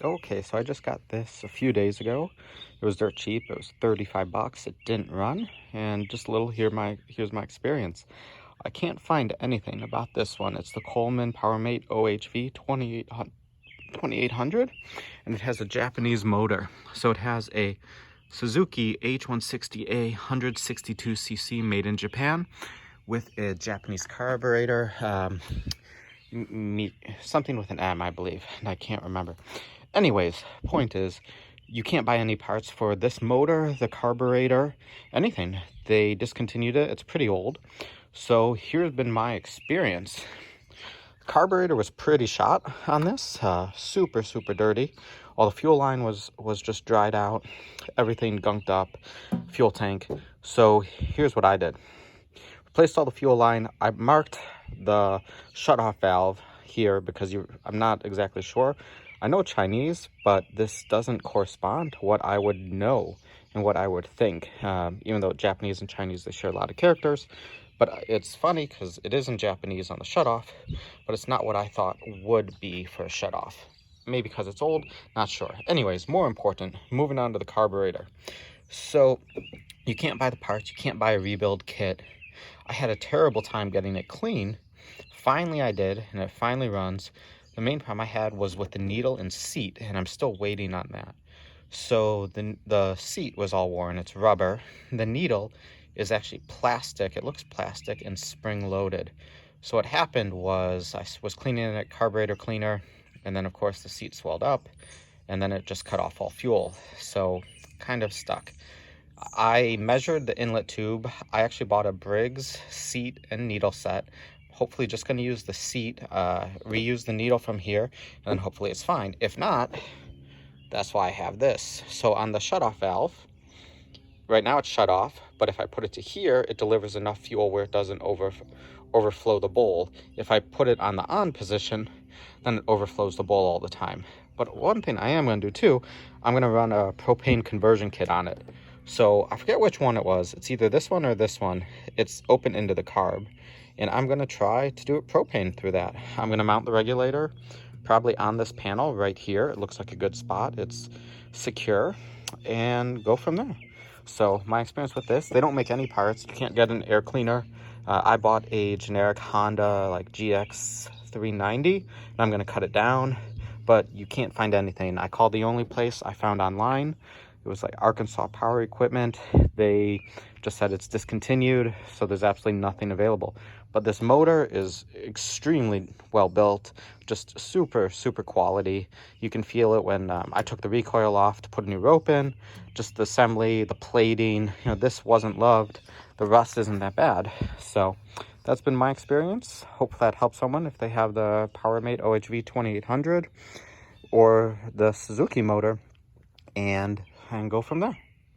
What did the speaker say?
Okay, so I just got this a few days ago. It was dirt cheap. It was 35 bucks. It didn't run, and just a little here's my experience. I can't find anything about this one. It's the Coleman OHV 2800, and it has a Japanese motor. So it has a Suzuki H160A 162cc made in Japan with a Japanese carburetor. Something with an M, I believe, and I can't remember. Anyways, point is, you can't buy any parts for this motor, the carburetor, anything. They discontinued it. It's pretty old. So here's been my experience. The carburetor was pretty shot on this. Super dirty. All the fuel line was just dried out. Everything gunked up. Fuel tank. So here's what I did. Replaced all the fuel line. I marked the shutoff valve here because I'm not exactly sure. I know Chinese, but this doesn't correspond to what I would know and what I would think. Even though Japanese and Chinese, they share a lot of characters. But it's funny because it is in Japanese on the shutoff, but it's not what I thought would be for a shutoff. Maybe because it's old, not sure. Anyways, more important, moving on to the carburetor. So you can't buy the parts, you can't buy a rebuild kit. I had a terrible time getting it clean. Finally I did, and it finally runs. The main problem I had was with the needle and seat, and I'm still waiting on that. So the seat was all worn, it's rubber. The needle is actually plastic, it looks plastic and spring loaded. So what happened was I was cleaning it, carburetor cleaner, and then of course the seat swelled up, and then it just cut off all fuel. So kind of stuck. I measured the inlet tube. I actually bought a Briggs seat and needle set. Hopefully just going to use the seat, reuse the needle from here, and then hopefully it's fine. If not, that's why I have this. So on the shutoff valve, right now it's shut off, but if I put it to here, it delivers enough fuel where it doesn't overflow the bowl. If I put it on the on position, then it overflows the bowl all the time. But one thing I am going to do too, I'm going to run a propane conversion kit on it. So I forget which one it was. It's either this one or this one. It's open into the carb. And I'm going to try to do it propane through that. I'm going to mount the regulator probably on this panel right here. It looks like a good spot. It's secure, and go from there. So my experience with this, they don't make any parts. You can't get an air cleaner. I bought a generic Honda like GX 390, and I'm going to cut it down, but you can't find anything. I called the only place I found online. It was like Arkansas Power Equipment. They just said it's discontinued, so there's absolutely nothing available. But this motor is extremely well built, just super quality. You can feel it when I took the recoil off to put a new rope in. Just the assembly, the plating, this wasn't loved. The rust isn't that bad. So that's been my experience. Hope that helps someone if they have the PowerMate OHV 2800 or the Suzuki motor, and go from there.